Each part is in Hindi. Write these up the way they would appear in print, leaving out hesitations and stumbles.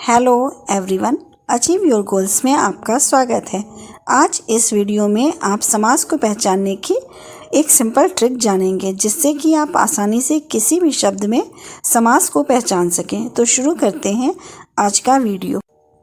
Hello everyone, achieve your goals में आपका स्वागत है। आज इस वीडियो में आप समास को पहचानने की एक सिंपल ट्रिक जानेंगे जिससे कि आप आसानी से किसी भी शब्द में समास को पहचान सकें। तो शुरू करते हैं आज का वीडियो।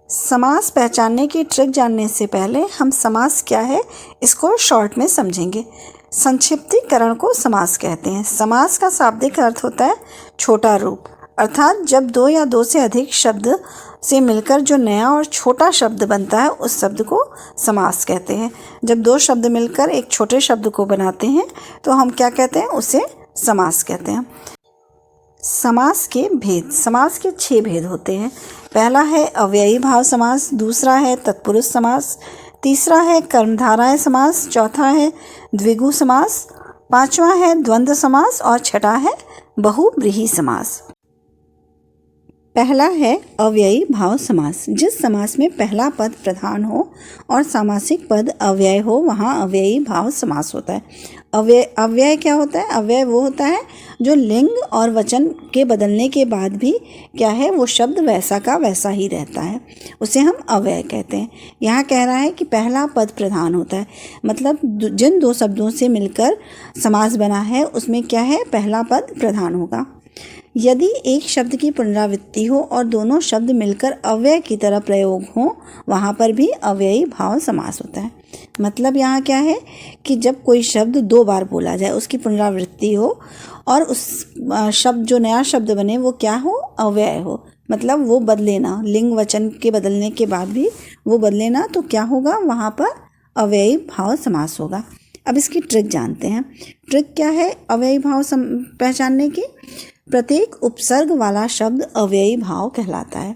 समास पहचानने की ट्रिक जानने से पहले हम समास क्या है इसको शॉर्ट में समझेंगे। संक्षिप्तीकरण को समास कहते हैं। समास का शाब्दिक अर्थ होता है छोटा रूप, अर्थात जब दो या दो से अधिक शब्द से मिलकर जो नया और छोटा शब्द बनता है उस शब्द को समास कहते हैं। जब दो शब्द मिलकर एक छोटे शब्द को बनाते हैं तो हम क्या कहते हैं, उसे समास कहते हैं। समास के भेद, समास के 6 भेद होते हैं। पहला है अव्ययी भाव समास, दूसरा है तत्पुरुष समास, तीसरा है कर्मधारय समास, चौथा है द्विगु समास, पांचवा है द्वंद्व समास और छठा है बहुव्रीहि समास। पहला है अव्ययी भाव समास। जिस समास में पहला पद प्रधान हो और सामासिक पद अव्यय हो वहाँ अव्ययी भाव समास होता है। अव्यय क्या होता है? अव्यय वो होता है जो लिंग और वचन के बदलने के बाद भी क्या है, वो शब्द वैसा का वैसा ही रहता है, उसे हम अव्यय कहते हैं। यहाँ कह रहा है कि पहला पद प्रधान होता है, मतलब जिन दो शब्दों से मिलकर समास बना है उसमें क्या है, पहला पद प्रधान होगा। यदि एक शब्द की पुनरावृत्ति हो और दोनों शब्द मिलकर अव्यय की तरह प्रयोग हो वहाँ पर भी अव्ययी भाव समास होता है। मतलब यहाँ क्या है कि जब कोई शब्द 2 बार बोला जाए, उसकी पुनरावृत्ति हो और उस शब्द जो नया शब्द बने वो क्या हो, अव्यय हो, मतलब वो बदले ना, लिंग वचन के बदलने के बाद भी वो बदले ना, तो क्या होगा, वहाँ पर अव्ययी भाव समास होगा। अब इसकी ट्रिक जानते हैं। ट्रिक क्या है अव्ययी भाव पहचानने की? प्रत्येक उपसर्ग वाला शब्द अव्ययी भाव कहलाता है।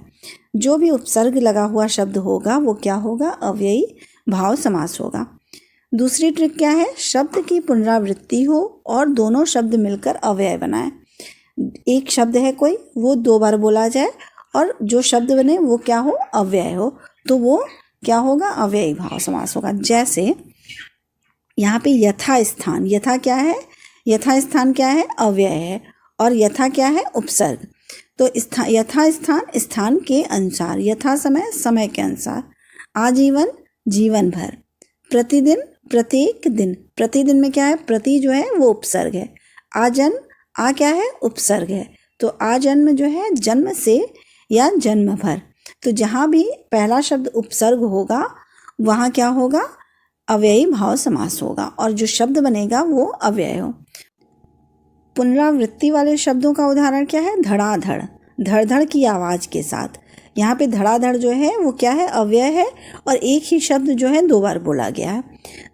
जो भी उपसर्ग लगा हुआ शब्द होगा वो क्या होगा, अव्ययी भाव समास होगा। दूसरी ट्रिक क्या है? शब्द की पुनरावृत्ति हो और दोनों शब्द मिलकर अव्यय बनाए। एक शब्द है कोई, वो 2 बार बोला जाए और जो शब्द बने वो क्या हो, अव्यय हो, तो वो क्या होगा, अव्ययी भाव समास होगा। जैसे यहाँ पे यथा स्थान, यथा क्या है, यथा स्थान क्या है, अव्यय है, और यथा क्या है, उपसर्ग। तो यथा स्थान, स्थान के अनुसार, यथा समय, समय के अनुसार, आजीवन, जीवन भर, प्रतिदिन, प्रत्येक दिन, प्रतिदिन में क्या है, प्रति जो है वो उपसर्ग है, आजन्म, आ क्या है, उपसर्ग है, तो आजन्म जो है जन्म से या जन्म भर। तो जहाँ भी पहला शब्द उपसर्ग होगा वहाँ क्या होगा, अव्ययी भाव समास होगा और जो शब्द बनेगा वो अव्यय हो। पुनरावृत्ति वाले शब्दों का उदाहरण क्या है, धड़ाधड़, धड़-धड़ की आवाज़ के साथ। यहाँ पे धड़ाधड़ जो है वो क्या है, अव्यय है और एक ही शब्द जो है 2 बार बोला गया है।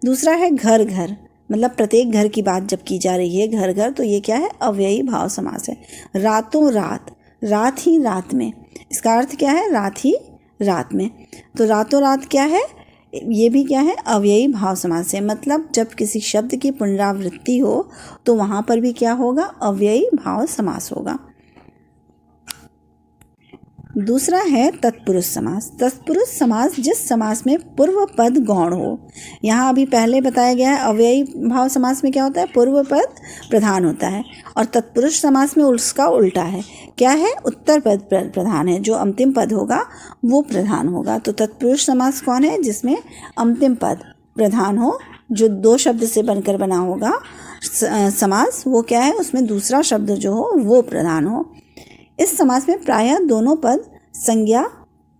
दूसरा है घर घर, मतलब प्रत्येक घर की बात जब की जा रही है, घर घर, तो ये क्या है, अव्ययी भाव समास है। रातों रात, रात ही रात में, इसका अर्थ क्या है, रात ही रात में, तो रातों रात क्या है, ये भी क्या है, अव्ययी भाव समास है। मतलब जब किसी शब्द की पुनरावृत्ति हो तो वहाँ पर भी क्या होगा, अव्ययी भाव समास होगा। दूसरा है तत्पुरुष समास। तत्पुरुष समास जिस समास में पूर्व पद गौण हो। यहाँ अभी पहले बताया गया है अव्ययी भाव समास में क्या होता है, पूर्व पद प्रधान होता है, और तत्पुरुष समास में उसका उल्टा है, क्या है, उत्तर पद प्रधान है, जो अंतिम पद होगा वो प्रधान होगा। तो तत्पुरुष समास कौन है, जिसमें अंतिम पद प्रधान हो, जो 2 शब्द से बनकर बना होगा समास, वो क्या है, उसमें दूसरा शब्द जो हो वो प्रधान हो। इस समास में प्रायः दोनों पद संज्ञा,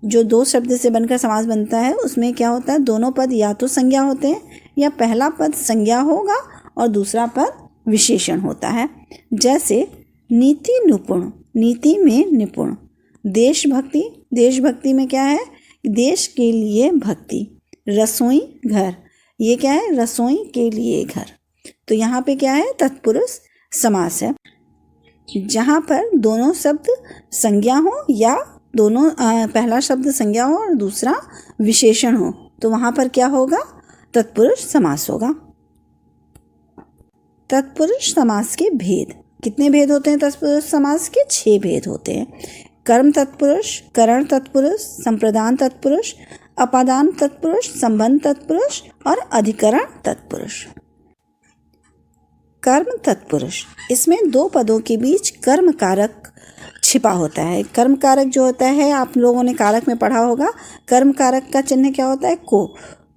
जो 2 शब्द से बनकर समास बनता है उसमें क्या होता है, दोनों पद या तो संज्ञा होते हैं या पहला पद संज्ञा होगा और दूसरा पद विशेषण होता है। जैसे नीति निपुण, नीति में निपुण, देशभक्ति, देशभक्ति में क्या है, देश के लिए भक्ति, रसोई घर, ये क्या है, रसोई के लिए घर। तो यहाँ पे क्या है, तत्पुरुष समास है। जहाँ पर दोनों शब्द संज्ञा हो या दोनों पहला शब्द संज्ञा हो और दूसरा विशेषण हो तो वहाँ पर क्या होगा, तत्पुरुष समास होगा। तत्पुरुष समास के भेद, कितने भेद होते हैं तत्पुरुष समास के? 6 भेद होते हैं। कर्म तत्पुरुष, करण तत्पुरुष, संप्रदान तत्पुरुष, अपादान तत्पुरुष, संबंध तत्पुरुष और अधिकरण तत्पुरुष। कर्म तत्पुरुष, इसमें 2 पदों के बीच कर्म कारक छिपा होता है। कर्म कारक जो होता है, आप लोगों ने कारक में पढ़ा होगा, कर्म कारक का चिन्ह क्या होता है? को।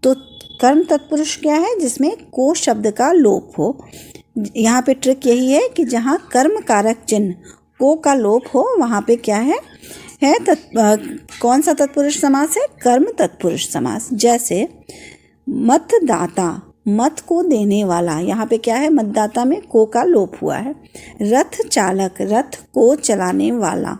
तो कर्म तत्पुरुष क्या है? जिसमें को शब्द का लोप हो। यहाँ पे ट्रिक यही है कि जहाँ कर्म कारक चिन्ह को का लोप हो वहाँ पे क्या है कौन सा तत्पुरुष समास है? कर्म तत्पुरुष समास। जैसे मतदाता, मत को देने वाला, यहाँ पे क्या है? मतदाता में को का लोप हुआ है। रथ चालक, रथ को चलाने वाला।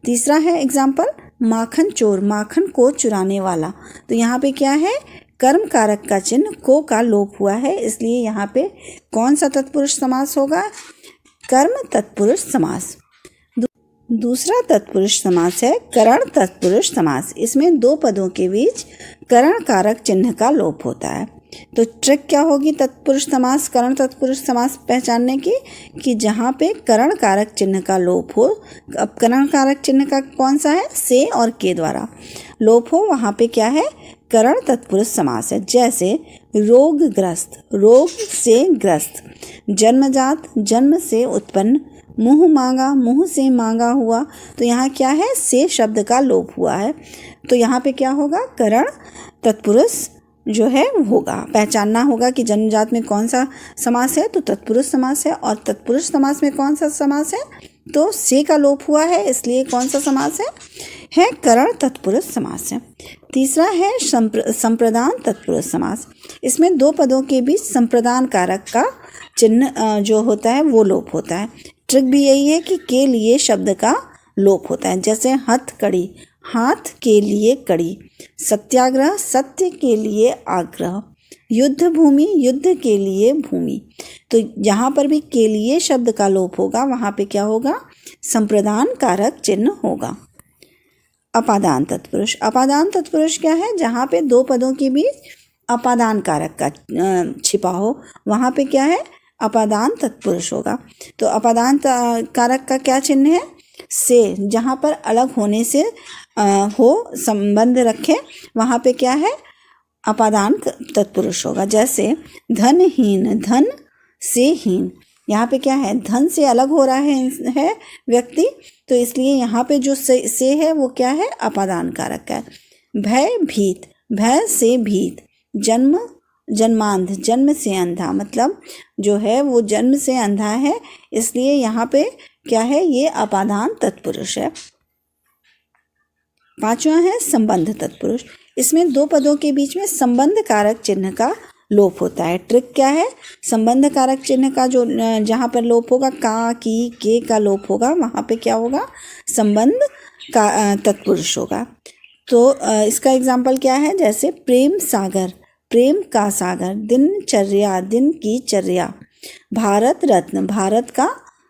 तीसरा है एग्जाम्पल, माखन चोर, माखन को चुराने वाला। तो यहाँ पे क्या है? कर्म कारक का चिन्ह को का लोप हुआ है, इसलिए यहाँ पे कौन सा तत्पुरुष समास होगा? कर्म तत्पुरुष समास। दूसरा तत्पुरुष समास है करण तत्पुरुष समास। इसमें दो पदों के बीच करण कारक चिन्ह का लोप होता है। तो ट्रिक क्या होगी तत्पुरुष समास, करण तत्पुरुष समास पहचानने की? कि जहाँ पे करण कारक चिन्ह का लोप हो, अब करण कारक चिन्ह का कौन सा है? से और के द्वारा लोप हो, वहाँ पे क्या है? करण तत्पुरुष समास है। जैसे रोगग्रस्त, रोग से ग्रस्त। जन्मजात, जन्म से उत्पन्न। मुँह मांगा, मुँह से मांगा हुआ। तो यहाँ क्या है? से शब्द का लोप हुआ है, तो यहाँ पे क्या होगा? करण तत्पुरुष जो है होगा। पहचानना होगा कि जन्मजात में कौन सा समास है, तो तत्पुरुष समास है। और तत्पुरुष समास में कौन सा समास है? तो से का लोप हुआ है, इसलिए कौन सा समास है करण तत्पुरुष समास है। तीसरा है संप्रदान तत्पुरुष समास। इसमें दो पदों के बीच संप्रदान कारक का चिन्ह जो होता है वो लोप होता है। ट्रिक भी यही है कि के लिए शब्द का लोप होता है। जैसे हथकड़ी, हाथ के लिए कड़ी। सत्याग्रह, सत्य के लिए आग्रह। युद्ध भूमि, युद्ध के लिए भूमि। तो जहाँ पर भी के लिए शब्द का लोप होगा वहाँ पे क्या होगा? संप्रदान कारक चिन्ह होगा। अपादान तत्पुरुष, अपादान तत्पुरुष क्या है? जहाँ पे दो पदों के बीच अपादान कारक का छिपा हो वहाँ पे क्या है? अपादान तत्पुरुष होगा। तो अपादान कारक का क्या चिन्ह है? से। जहाँ पर अलग होने से हो, संबंध रखे, वहाँ पे क्या है? अपादान तत्पुरुष होगा। जैसे धनहीन, धन से हीन। यहाँ पे क्या है? धन से अलग हो रहा है व्यक्ति, तो इसलिए यहाँ पे जो से है वो क्या है? अपादान कारक है। भय भीत, भय से भीत। जन्म जन्मांध, जन्म से अंधा, मतलब जो है वो जन्म से अंधा है, इसलिए यहाँ पे क्या है? ये अपादान तत्पुरुष है। पांचवा है संबंध तत्पुरुष। इसमें दो पदों के बीच में संबंध कारक चिन्ह का लोप होता है। ट्रिक क्या है? संबंध कारक चिन्ह का जो जहाँ पर लोप होगा, का, की, के का लोप होगा, वहाँ पे क्या होगा? संबंध का तत्पुरुष होगा। तो इसका एग्जाम्पल क्या है? जैसे प्रेम सागर, प्रेम का सागर। दिनचर्या, दिन की चर्या। भारत रत्न, भारत का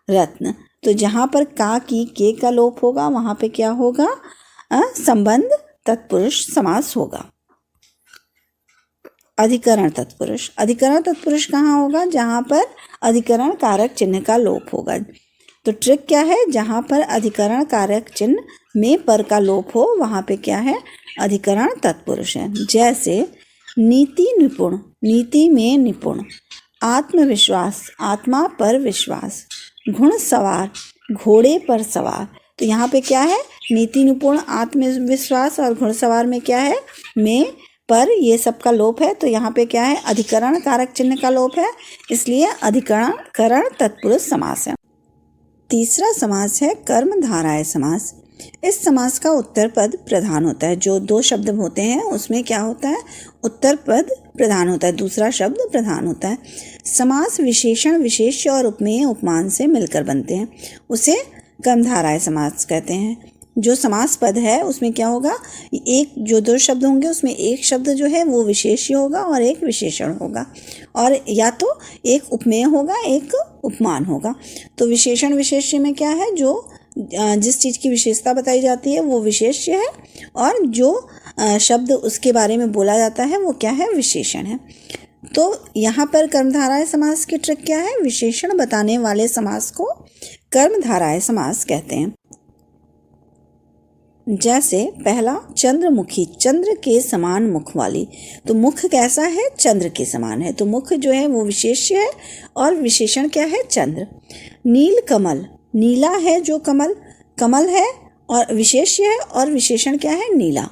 रत्न। तो जहाँ पर का, की, के का लोप होगा वहाँ पे क्या होगा? संबंध तत्पुरुष समास होगा। अधिकरण तत्पुरुष, अधिकरण तत्पुरुष कहाँ होगा? जहाँ पर अधिकरण कारक चिन्ह का लोप होगा। तो ट्रिक क्या है? जहाँ पर अधिकरण कारक चिन्ह में पर का लोप हो वहाँ पे क्या है? अधिकरण तत्पुरुष है। जैसे नीति निपुण, नीति में निपुण। आत्मविश्वास, आत्मा पर विश्वास। घुड़सवार, घोड़े पर सवार। तो यहाँ पे क्या है? नीति निपुण, आत्मविश्वास और घुड़सवार में क्या है? में, पर, ये सब का लोप है, तो यहाँ पे क्या है? अधिकरण कारक चिन्ह का लोप है, इसलिए अधिकरण करण तत्पुरुष समास है। तीसरा समास है कर्मधारय समास। इस समास का उत्तर पद प्रधान होता है। जो दो शब्द होते हैं उसमें क्या होता है? उत्तर पद प्रधान होता है, दूसरा शब्द प्रधान होता है। समास विशेषण, विशेष्य और उपमेय उपमान से मिलकर बनते हैं, उसे कर्मधारय समास कहते हैं। जो समास पद है उसमें क्या होगा? एक, जो दो शब्द होंगे उसमें एक शब्द जो है वो विशेष्य होगा और एक विशेषण होगा, और या तो एक उपमेय होगा, एक उपमान होगा। तो विशेषण विशेष्य में क्या है? जो जिस चीज़ की विशेषता बताई जाती है वो विशेष्य है, और जो शब्द उसके बारे में बोला जाता है वो क्या है? विशेषण है। तो यहाँ पर कर्मधारय समास की ट्रिक क्या है? विशेषण बताने वाले समास को कर्मधारय समास कहते हैं। जैसे पहला चंद्रमुखी, चंद्र के समान मुख वाली। तो मुख कैसा है? चंद्र के समान है, तो मुख जो है वो विशेष्य है और विशेषण क्या है? चंद्र। नील कमल, नीला है जो कमल, कमल है और विशेष्य है, और विशेषण क्या है? नीला।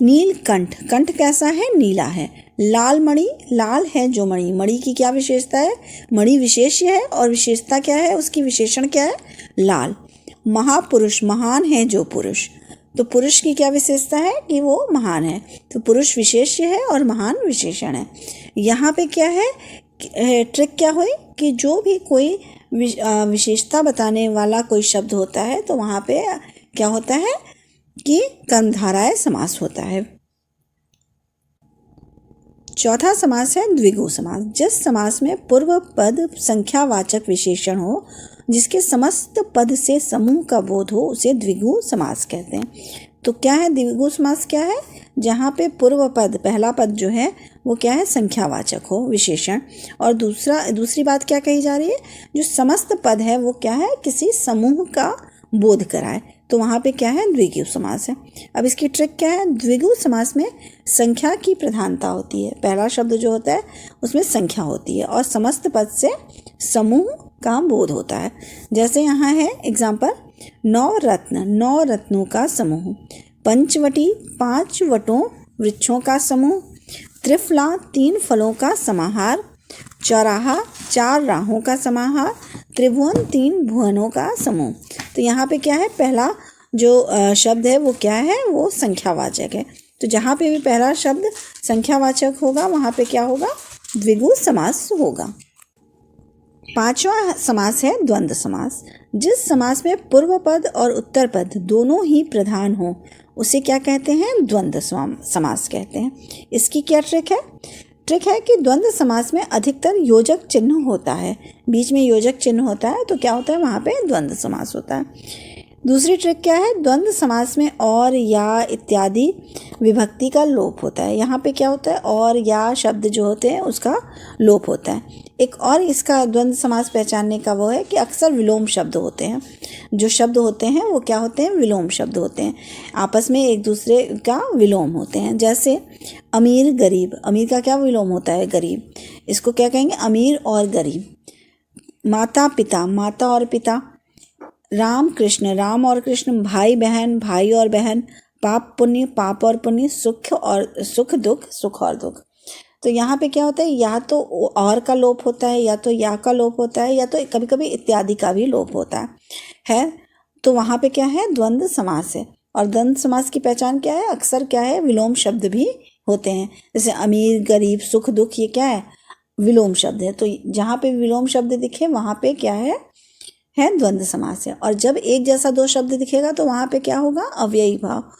नीलकंठ, कंठ कैसा है? नीला है। लाल मणि, लाल है जो मणि, मणि की क्या विशेषता है? मणि विशेष्य है और विशेषता क्या है उसकी? विशेषण क्या है? लाल। महापुरुष, महान है जो पुरुष, तो पुरुष की क्या विशेषता है? कि वो महान है, तो पुरुष विशेष्य है और महान विशेषण है। यहाँ पे क्या है? ट्रिक क्या हुई कि जो भी कोई विशेषता बताने वाला कोई शब्द होता है तो वहाँ पे क्या होता है कि कर्मधारय समास होता है। चौथा समास है द्विगु समास। जिस समास में पूर्व पद संख्यावाचक विशेषण हो, जिसके समस्त पद से समूह का बोध हो, उसे द्विगु समास कहते हैं। तो क्या है द्विगु समास? क्या है? जहाँ पे पूर्व पद, पहला पद जो है वो क्या है? संख्यावाचक हो, विशेषण, और दूसरी बात क्या कही जा रही है? जो समस्त पद है वो क्या है? किसी समूह का बोध कराए, तो वहाँ पे क्या है? द्विगु समास है। अब इसकी ट्रिक क्या है? द्विगु समास में संख्या की प्रधानता होती है, पहला शब्द जो होता है उसमें संख्या होती है और समस्त पद से समूह का बोध होता है। जैसे यहाँ है एग्जाम्पल, 9 रत्न, 9 रत्नों का समूह। पंचवटी, 5 वटों वृक्षों का समूह। त्रिफला, 3 फलों का समाहार। चौराहा, 4 राहों का समाहार। त्रिभुवन, 3 भुवनों का समूह। तो यहाँ पे क्या है? पहला जो शब्द है वो क्या है? वो संख्यावाचक है। तो जहाँ पे भी पहला शब्द संख्यावाचक होगा वहाँ पे क्या होगा? द्विगु समास होगा। पांचवा समास है द्वंद्व समास। जिस समास में पूर्व पद और उत्तर पद दोनों ही प्रधान हो उसे क्या कहते हैं? द्वंद्व समास कहते हैं। इसकी क्या ट्रिक है? ट्रिक है कि द्वंद्व समास में अधिकतर योजक चिन्ह होता है, बीच में योजक चिन्ह होता है, तो क्या होता है? वहाँ पे द्वंद्व समास होता है। दूसरी ट्रिक क्या है? द्वंद्व समास में और, या इत्यादि विभक्ति का लोप होता है। यहाँ पे क्या होता है? और, या शब्द जो होते हैं उसका लोप होता है। एक और इसका द्वंद्व समास पहचानने का वो है कि अक्सर विलोम शब्द होते हैं। जो शब्द होते हैं वो क्या होते हैं? विलोम शब्द होते हैं, आपस में एक दूसरे का विलोम होते हैं। जैसे अमीर गरीब, अमीर का क्या विलोम होता है? गरीब। इसको क्या कहेंगे? अमीर और गरीब। माता पिता, माता और पिता। राम कृष्ण, राम और कृष्ण। भाई बहन, भाई और बहन। पाप पुण्य, पाप और पुण्य। सुख और सुख दुख, सुख और दुख। तो यहाँ पे क्या होता है? या तो और का लोप होता है, या तो या का लोप होता है, या तो कभी कभी इत्यादि का भी लोप होता है। तो वहाँ पे क्या है? द्वंद्व समास है। और द्वंद्व समास की पहचान क्या है? अक्सर क्या है? विलोम शब्द भी होते हैं। जैसे अमीर गरीब, सुख दुख, ये क्या है? विलोम शब्द है। तो जहाँ पे विलोम शब्द दिखे वहाँ पे क्या है द्वंद्व समास है। और जब एक जैसा दो शब्द दिखेगा तो वहाँ पे क्या होगा? अव्ययी भाव।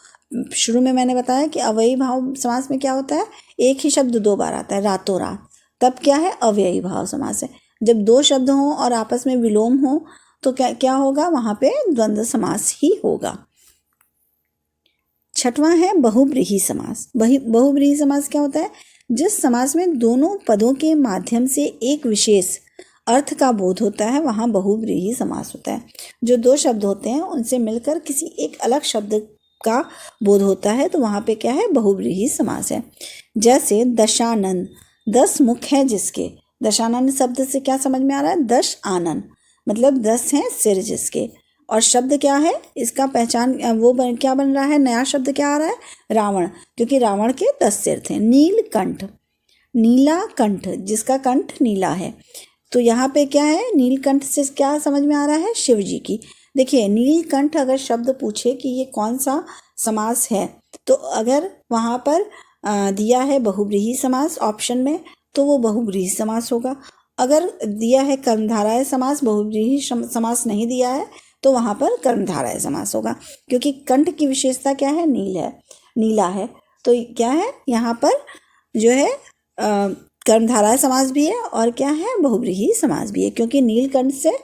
शुरू में मैंने बताया कि अव्ययी भाव समास में क्या होता है? एक ही शब्द 2 बार आता है, रातों रात, तब क्या है? अव्ययी भाव समास है। जब 2 शब्द हों और आपस में विलोम हो तो क्या होगा? वहाँ पे द्वंद्व समास ही होगा। छठवां है बहुब्रीहि समास। बहुब्रीहि समास क्या होता है? जिस समास में दोनों पदों के माध्यम से एक विशेष अर्थ का बोध होता है वहाँ बहुब्रीहि समास होता है। जो 2 शब्द होते हैं उनसे मिलकर किसी एक अलग शब्द का बोध होता है तो वहाँ पे क्या है? बहुब्रीहि समास है। जैसे दशानन, 10 मुख है जिसके। दशानन शब्द से क्या समझ में आ रहा है? 10 आनन, मतलब 10 हैं सिर जिसके। और शब्द क्या है इसका? पहचान क्या बन रहा है? नया शब्द क्या आ रहा है? रावण, क्योंकि रावण के 10 सिर थे। नीलकंठ, नीला कंठ, जिसका कंठ नीला है। तो यहाँ पे क्या है? नीलकंठ से क्या समझ में आ रहा है? शिव जी की। देखिए नीलकंठ अगर शब्द पूछे कि ये कौन सा समास है, तो अगर वहाँ पर दिया है बहुब्रीहि समास ऑप्शन में तो वो बहुब्रीहि समास होगा। अगर दिया है कर्मधारय समास, बहुब्रीहि समास नहीं दिया है तो वहाँ पर कर्मधारय समास होगा, क्योंकि कंठ की विशेषता क्या है? नीला है। तो क्या है यहाँ पर? जो है कर्मधारय समास भी है और क्या है? बहुब्रीहि समास भी है, क्योंकि नीलकंठ से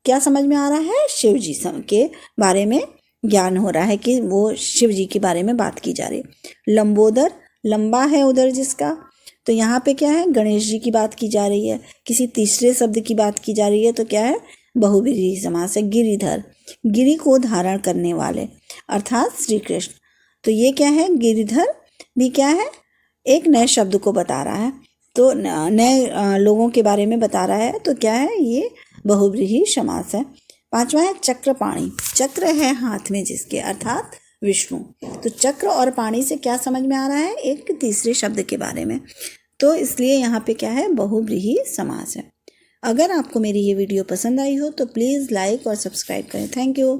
क्या समझ में आ रहा है? शिव जी के बारे में ज्ञान हो रहा है कि वो शिव जी के बारे में बात की जा रही है। लंबोदर, लंबा है उधर जिसका। तो यहाँ पे क्या है? गणेश जी की बात की जा रही है, किसी तीसरे शब्द की बात की जा रही है, तो क्या है? बहुब्रीहि समास है। गिरिधर, गिरि को धारण करने वाले अर्थात श्री कृष्ण। तो ये क्या है? गिरिधर भी क्या है? एक नए शब्द को बता रहा है, तो नए लोगों के बारे में बता रहा है, तो क्या है? ये बहुब्रीहि समास है। 5वां है चक्रपाणि, चक्र है हाथ में जिसके, अर्थात विष्णु। तो चक्र और पाणि से क्या समझ में आ रहा है, एक तीसरे शब्द के बारे में, तो इसलिए यहाँ पे क्या है, बहुव्रीहि समास है। अगर आपको मेरी ये वीडियो पसंद आई हो तो प्लीज़ लाइक और सब्सक्राइब करें। Thank you.